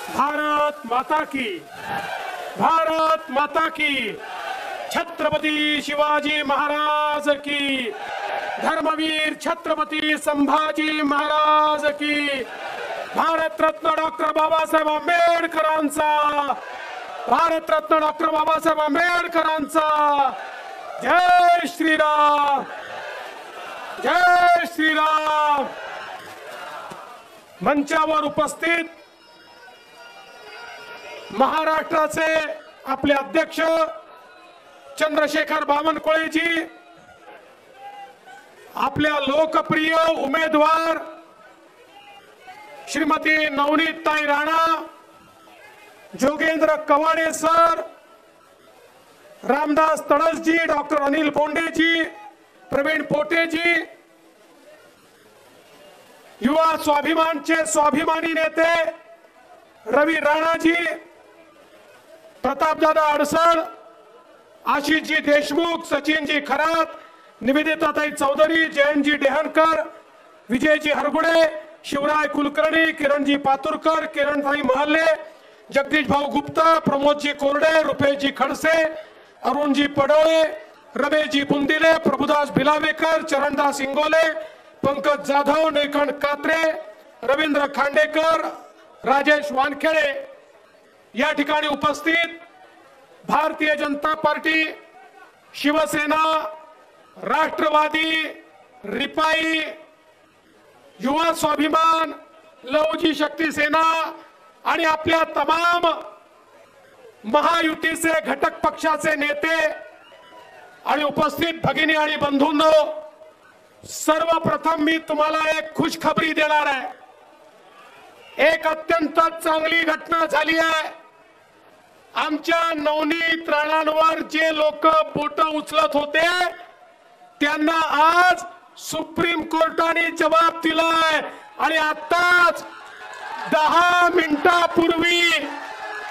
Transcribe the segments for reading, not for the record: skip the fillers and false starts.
भारत माता की, भारत माता की, छत्रपती शिवाजी महाराज की, धर्मवीर छत्रपती संभाजी महाराज की, भारतरत्न डॉक्टर बाबासाहेब आंबेडकरांचा, भारतरत्न डॉक्टर बाबासाहेब आंबेडकरांचा। जय श्रीराम, जय श्रीराम। मंचावर उपस्थित महाराष्ट्राचे आपले अध्यक्ष चंद्रशेखर बावनकुळेजी, आपल्या लोकप्रिय उमेदवार श्रीमती नवनीतताई राणा, जोगेंद्र कवाडे सर, रामदास तडसजी, डॉक्टर अनिल बोंडेजी, प्रवीण पोटेजी, युवा स्वाभिमानचे स्वाभिमानी नेते रवी राणाजी, प्रतापदादा अडसळ, आशिषजी देशमुख, सचिनजी खरात, निवेदिताताई चौधरी, जयंतजी डेहनकर, विजयजी हरगुडे, शिवराय कुलकर्णी, किरणजी पातुरकर, किरणताई महल्ले, जगदीश भाऊ गुप्ता, प्रमोदजी कोरडे, रुपेशजी खडसे, अरुणजी पडोळे, रमेशजी बुंदिले, प्रभुदास भिलावेकर, चरणदास इंगोले, पंकज जाधव, निळकंठ कात्रे, रवींद्र खांडेकर, राजेश वानखेडे या ठिकाणी उपस्थित भारतीय जनता पार्टी, शिवसेना, राष्ट्रवादी, रिपाई, युवा स्वाभिमान, लवजी शक्ती सेना आणि आपल्या तमाम महायुतीचे घटक पक्षाचे नेते आणि उपस्थित भगिनी आणि बंधूंनो, सर्वप्रथम मी तुम्हाला एक खुशखबरी देणार आहे। एक अत्यंत चांगली घटना झाली आहे। आमच्या नवनीत राणांवर जे लोक बोट उचलत होते त्यांना आज सुप्रीम कोर्टाने जबाब दिलाय आणि आताच 10 मिनिटांपूर्वी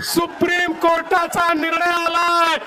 सुप्रीम कोर्टाचा निर्णय आलाय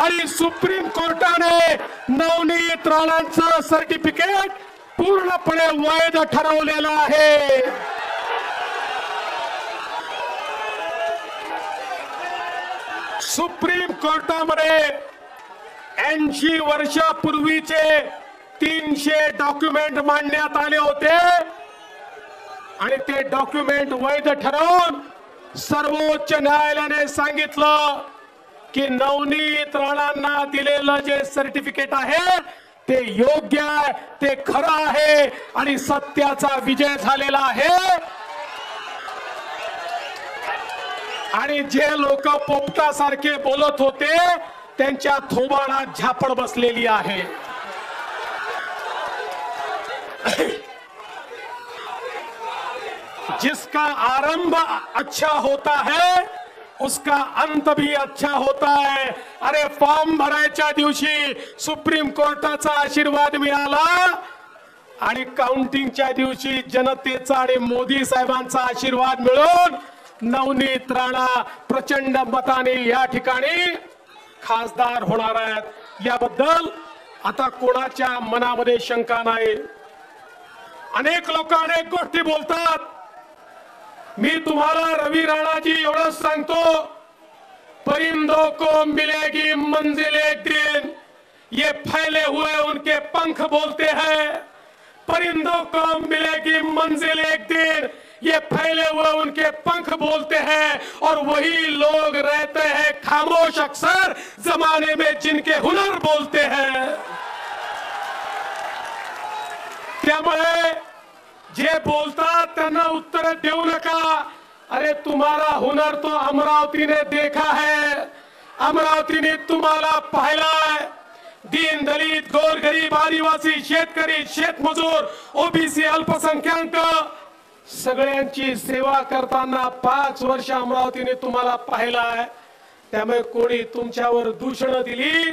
आणि सुप्रीम कोर्टाने नवनीत राणांचं सर्टिफिकेट पूर्णपणे वैध ठरवलेलं आहे। सुप्रीम कोर्टामध्ये 80 वर्षापूर्वीचे 300 डॉक्युमेंट मांडण्यात आले होते आणि ते डॉक्युमेंट वैध ठरवून सर्वोच्च न्यायालयाने सांगितलं की नवनीत राणांना दिलेलं जे सर्टिफिकेट आहे ते योग्य आहे, ते खरं आहे आणि सत्याचा विजय झालेला आहे। आणि जे लोक पोपटासारखे बोलत होते त्यांच्या थोबाडात झापड बसलेली आहे। जिसका आरंभ अच्छा होता है उसका अंत भी अच्छा होता है। अरे फॉर्म भरायच्या दिवशी सुप्रीम कोर्टाचा आशीर्वाद मिळाला आणि काउंटिंगच्या दिवशी जनतेचा आणि मोदी साहेबांचा आशीर्वाद मिळून नवनीत राणा प्रचंड मताने या ठिकाणी खासदार होणार आहेत। याबद्दल आता कोणाच्या मनामध्ये शंका नाही। अनेक लोक अनेक गोष्टी बोलतात। मी तुम्हाला रवी राणाजी एवढंच सांगतो, परिंदों को मिलेगी मंजिल एक दिन, ये फैले हुए उनके पंख बोलते हैं। परिंदों को मिलेगी मंजिल एक दिन, ये फैले हुए उनके पंख बोलते हैं और वही लोग रहते हैं खामोश अक्सर जमाने में जिनके हुनर बोलते हैं। त्यामुळे जे बोलतात त्यांना उत्तर देऊ नका। अरे तुम्हारा हुनर तो अमरावती ने देखा है, अमरावती ने तुम्हाला पाहिला है। दीन दलित गोरगरीब आदिवासी शेतकरी शेतमजूर ओबीसी अल्पसंख्याक सगळ्यांची सेवा करताना 5 वर्ष अमरावतीने तुम्हाला पाहिला आहे। त्यामुळे कोणी तुमच्यावर दूषण दिली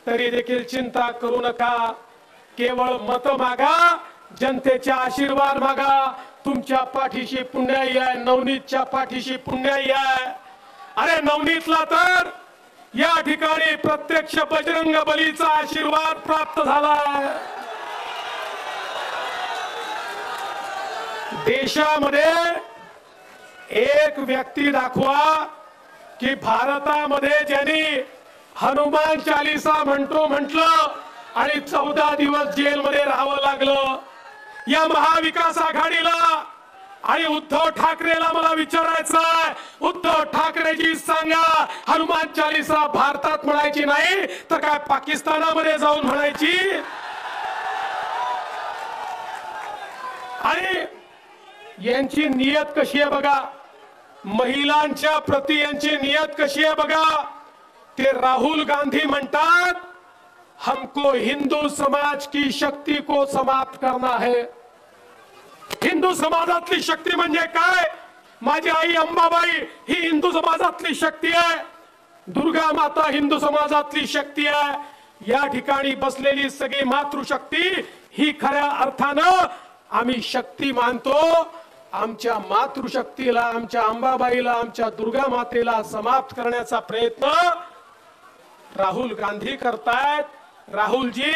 तरी देखील चिंता करू नका। केवळ मत मागा, जनतेचा आशीर्वाद मागा। तुमच्या पाठीशी पुण्याई आहे, नवनीतच्या पाठीशी पुण्याई आहे। अरे नवनीतला तर या ठिकाणी प्रत्यक्ष बजरंग बलीचा आशीर्वाद प्राप्त झाला। देशामध्ये एक व्यक्ती दाखवा की भारतामध्ये ज्यांनी हनुमान चालीसा म्हणतो म्हटलं आणि 14 दिवस जेलमध्ये राहावं लागलं. या महाविकास आघाडीला आणि उद्धव ठाकरेला मला विचारायचं आहे, उद्धव ठाकरेजी सांगा, हनुमान चालीसा भारतात म्हणायची नाही तर काय पाकिस्तानामध्ये जाऊन म्हणायची? आणि यांची नियत कशी आहे बघा, महिलांच्या प्रति यांची नियत कशी आहे बघा. ते राहुल गांधी म्हणतात हमको हिंदू समाज की शक्ति को समाप्त करना है. हिंदू समाजातली शक्ती म्हणजे काय? माझी आई अंबाबाई ही हिंदू समाजातली शक्ती आहे. दुर्गा माता हिंदू समाजातली शक्ती आहे. या ठिकाणी बसलेली सगळी मातृशक्ती ही खऱ्या अर्थानं आम्ही शक्ती मानतो. आमच्या मातृशक्तीला, आमच्या अंबाबाईला, आमच्या दुर्गा मातेला समाप्त करण्याचा प्रयत्न राहुल गांधी करतायत. राहुलजी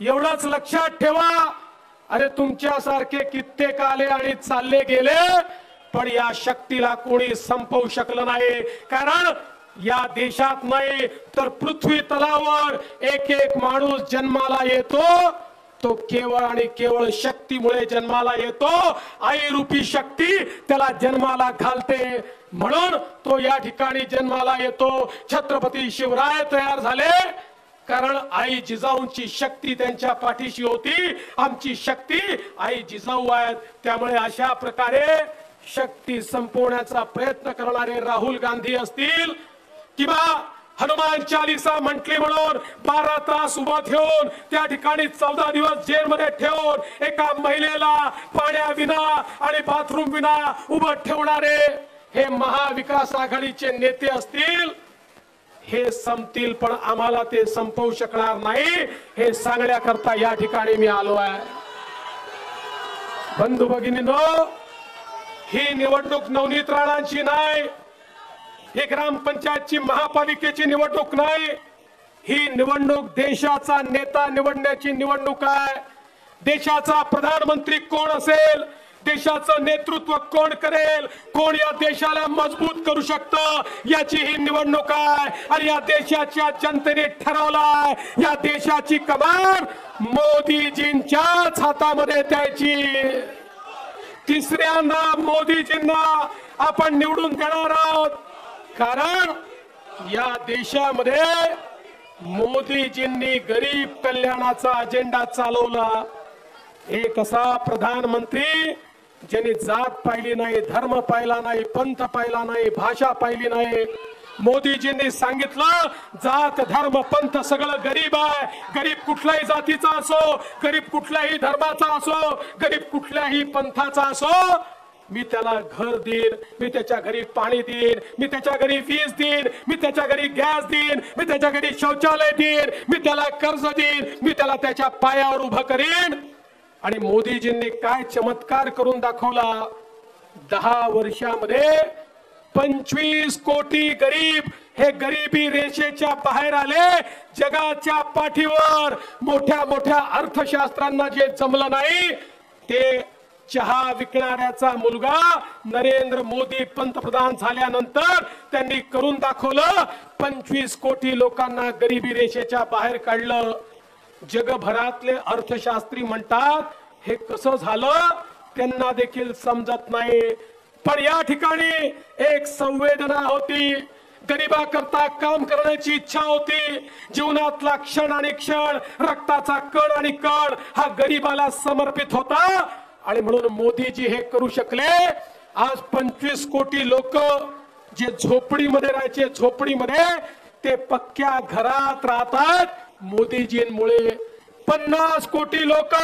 एवढंच लक्षात ठेवा, अरे तुमच्यासारखे कित्येक आले आणि चालले गेले, पण या शक्तीला कोणी संपवू शकलं नाही. कारण या देशात नाही तर पृथ्वी तलावर एक एक माणूस जन्माला येतो, तो केवळ आणि केवळ शक्तीमुळे जन्माला येतो. आई रूपी शक्ती त्याला जन्माला घालते, म्हणून तो या ठिकाणी जन्माला येतो. छत्रपती शिवराय तयार झाले कारण आई जिजाऊंची शक्ती त्यांच्या पाठीशी होती. आमची शक्ती आई जिजाऊ आहेत. त्यामुळे अशा प्रकारे शक्ती संपवण्याचा प्रयत्न करणारे राहुल गांधी असतील किंवा हनुमान चालीसा म्हटली म्हणून 12 तास उभं ठेवून त्या ठिकाणी 14 दिवस जेलमध्ये ठेवून एका महिलेला पाण्याविना आणि बाथरूम विना उभं ठेवणारे हे महाविकास आघाडीचे नेते असतील. हे संपतील पण आम्हाला ते संपवू शकणार नाही, हे सांगण्याकरता या ठिकाणी मी आलो आहे. बंधू भगिनींनो, ही निवडणूक नवनीत राणांची नाही, ही ग्रामपंचायतची महापालिकेची निवडणूक नाही, ही निवडणूक देशाचा नेता निवडण्याची निवडणूक आहे. देशाचा प्रधानमंत्री कोण असेल, देशाचं नेतृत्व कोण करेल, कोण या देशाला मजबूत करू शकतं, याची ही निवडणूक आहे. आणि या देशाच्या जनतेने ठरवलाय या देशाची कमान मोदीजींच्याच हातामध्ये द्यायची. तिसऱ्यांदा मोदीजींना आपण निवडून देणार आहोत, कारण या देशामध्ये मोदीजींनी गरीब कल्याणाचा अजेंडा चालवला. एक असा प्रधानमंत्री ज्यांनी जात पाहिली नाही, धर्म पाहिला नाही, पंथ पाहिला नाही, भाषा पाहिली नाही. मोदीजींनी सांगितलं जात धर्म पंथ सगळं गरीब आहे. गरीब कुठल्याही जातीचा असो, गरीब कुठल्याही धर्माचा असो, गरीब कुठल्याही पंथाचा असो, मी त्याला घर देईन, मी त्याच्या घरी पाणी देईन, मी त्याच्या घरी वीज देईन, मी त्याच्या घरी गॅस देईन, मी त्याच्या घरी शौचालय देईन, मी त्याला कर्ज देईन, मी त्याला त्याच्या पायावर उभं करीन. आणि मोदीजींनी काय चमत्कार करून दाखवला. 10 वर्षामध्ये 25 कोटी गरीब हे गरिबी रेषेच्या बाहेर आले. जगाच्या पाठीवर मोठ्या मोठ्या अर्थशास्त्रांना जे जमलं नाही ते चहा विकणाऱ्याचा मुलगा नरेंद्र मोदी पंतप्रधान झाल्यानंतर त्यांनी करून दाखवलं. 25 कोटी लोकांना गरिबी रेषेच्या बाहेर काढलं. जगभरातले अर्थशास्त्री म्हणतात हे कसं झालं त्यांना देखील समजत नाही. पण या ठिकाणी एक संवेदना होती, गरिबाकरता काम करण्याची इच्छा होती. जीवनातला क्षण आणि क्षण, रक्ताचा कण आणि कण हा गरिबाला समर्पित होता. आणि म्हणून मोदीजी हे करू शकले. आज 25 कोटी लोक जे झोपडीमध्ये राहायचे, झोपडीमध्ये ते पक्क्या घरात राहतात मोदीजींमुळे. 50 कोटी लोक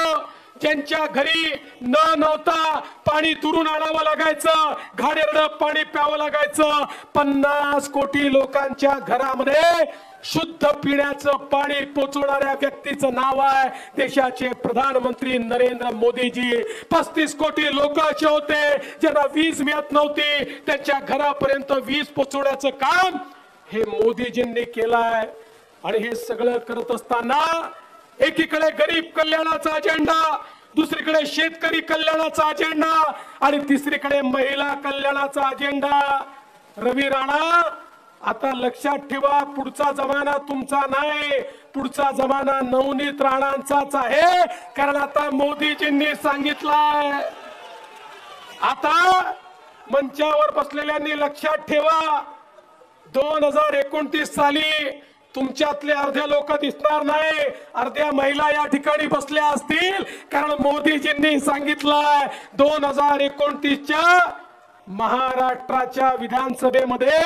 ज्यांच्या घरी नव्हता, पाणी दुरून आणावं लागायचं, घाणेरडं पाणी प्यावं लागायचं, 50 कोटी लोकांच्या घरामध्ये शुद्ध पिण्याचं पाणी पोचवणाऱ्या व्यक्तीचं नाव आहे देशाचे प्रधानमंत्री नरेंद्र मोदीजी. 35 कोटी लोक असे होते ज्यांना वीज मिळत नव्हती, त्यांच्या घरापर्यंत वीज पोचवण्याचं काम हे मोदीजींनी केलंय. आणि हे सगळं करत असताना एकीकडे गरीब कल्याणाचा अजेंडा, दुसरीकडे शेतकरी कल्याणाचा अजेंडा आणि तिसरीकडे महिला कल्याणाचा अजेंडा। रवी राणा, आता लक्षात ठेवा, पुढचा जमाना तुमचा नाही, पुढचा जमाना नवनीत राणांचाच आहे। कारण आता मोदीजींनी सांगितलंय, आता मंचावर बसलेल्यांनी लक्षात ठेवा, 2029 साली तुमच्यातले अर्धे लोक दिसणार नाही, अर्ध्या महिला या ठिकाणी बसल्या असतील, कारण मोदीजींनी सांगितलंय 2029च्या महाराष्ट्राच्या विधानसभेमध्ये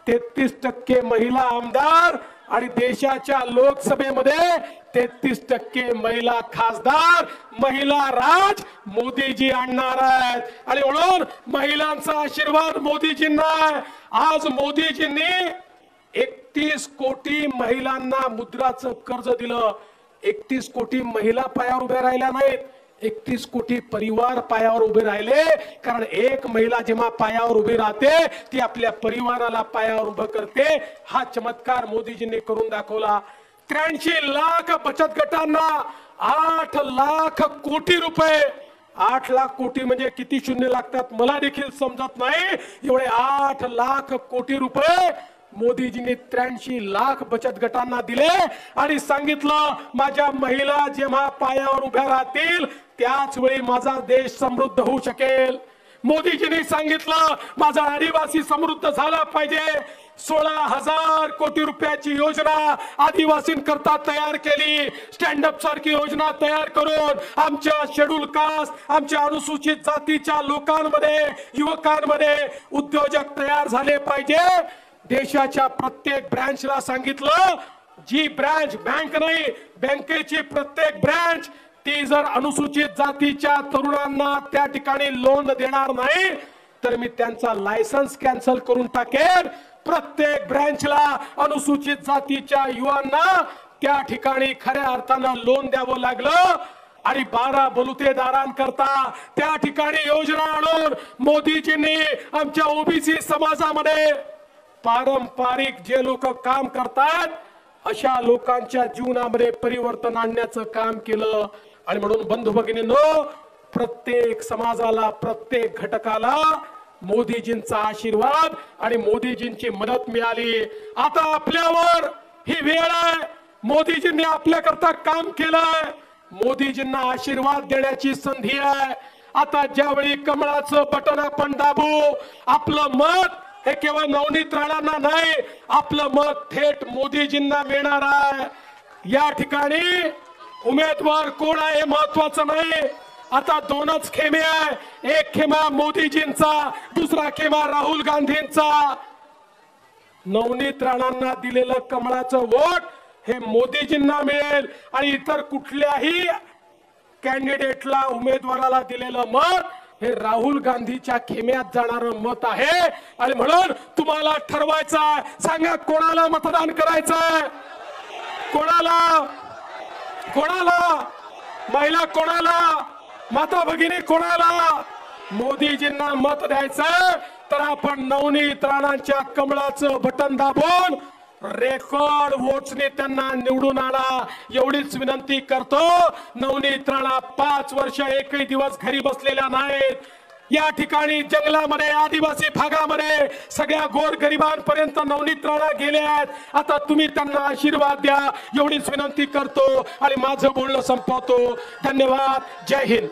33% महिला आमदार आणि देशाच्या लोकसभेमध्ये 33% महिला खासदार, महिला राज मोदीजी आणणार आहेत। आणि म्हणून महिलांचा आशीर्वाद मोदीजींना। आज मोदीजींनी 31 कोटी महिलांना मुद्राचं कर्ज दिलं। 31 कोटी महिला पायावर उभ्या राहिल्या नाहीत, 31 कोटी परिवार पायावर उभे राहिले। कारण एक महिला जेव्हा पायावर उभी राहते ती आपल्या परिवाराला पायावर उभं करते। हा चमत्कार मोदीजींनी करून दाखवला। 83 लाख बचत गटांना 8 लाख कोटी रुपये, 8 लाख कोटी म्हणजे किती शून्य लागतात मला देखील समजत नाही, एवढे 8 लाख कोटी रुपये मोदीजींनी 83 लाख बचत गटांना दिले आणि सांगितलं, माझ्या महिला जेव्हा पायावर उभ्या राहतील त्याच वेळी माझा देश समृद्ध होऊ शकेल। मोदीजींनी सांगितलं, माझा आदिवासी समृद्ध झाला पाहिजे। 16,000 कोटी रुपयाची योजना आदिवासींकरता तयार केली। स्टँड अप सारखी योजना तयार करून आमच्या शेड्यूल कास्ट, आमच्या अनुसूचित जातीच्या लोकांमध्ये, युवकांमध्ये उद्योजक तयार झाले पाहिजे। देशाच्या प्रत्येक ब्रांचला सांगितलं, जी ब्रांच बँक नाही, बँकेची प्रत्येक ब्रांच ती जर अनुसूचित जातीच्या तरुणांना त्या ठिकाणी लोन देणार नाही तर मी त्यांचा लायसन्स कॅन्सल करून टाकेन। प्रत्येक ब्रांचला अनुसूचित जातीच्या युवांना त्या ठिकाणी खऱ्या अर्थानं लोन द्यावं लागलं आणि 12 बलुतेदारांकरता त्या ठिकाणी योजना आणून मोदीजींनी आमच्या ओबीसी समाजामध्ये पारंपरिक जे लोक काम करतात अशा लोकांच्या जीवनामध्ये परिवर्तन आणण्याचं काम केलं। आणि म्हणून बंधू भगिनींनो, प्रत्येक समाजाला, प्रत्येक घटकाला मोदीजींचा आशीर्वाद आणि मोदीजींची मदत मिळाली। आता आपल्यावर ही वेळ आहे, मोदीजींनी आपल्याकरता काम केलंय, मोदीजींना आशीर्वाद देण्याची संधी आहे। आता ज्यावेळी कमळाचं बटन आपण दाबू, आपलं मत हे केवळ नवनीत राणांना नाही, आपलं मत थेट मोदीजींना मिळणार आहे। या ठिकाणी उमेदवार कोण आहे महत्वाचं नाही, आता 2च खेमे आहे, एक खेमा मोदीजींचा, दुसरा खेमा राहुल गांधींचा। नवनीत राणांना दिलेलं कमळाचं वोट हे मोदीजींना मिळेल आणि इतर कुठल्याही कॅन्डिडेटला, उमेदवाराला दिलेलं मत हे राहुल गांधीच्या खेम्यात जाणारं मत आहे। आणि म्हणून तुम्हाला ठरवायचं आहे, सांगा कोणाला मतदान करायचंय, कोणाला, कोणाला, महिला कोणाला, माता भगिनी कोणाला। मोदीजींना मत द्यायचं तर आपण नवनीत राणांच्या कमळाचं बटन दाबून रेकॉर्ड वोट्सने त्यांना निवडून आणा, एवढीच विनंती करतो। नवनीत राणा 5 वर्ष एकही दिवस घरी बसलेल्या नाहीत, या ठिकाणी जंगलामध्ये, आदिवासी भागामध्ये सगळ्या गोरगरिबांपर्यंत नवनीत राणा गेले आहेत। आता तुम्ही त्यांना आशीर्वाद द्या, एवढीच विनंती करतो आणि माझं बोलणं संपवतो। धन्यवाद, जय हिंद।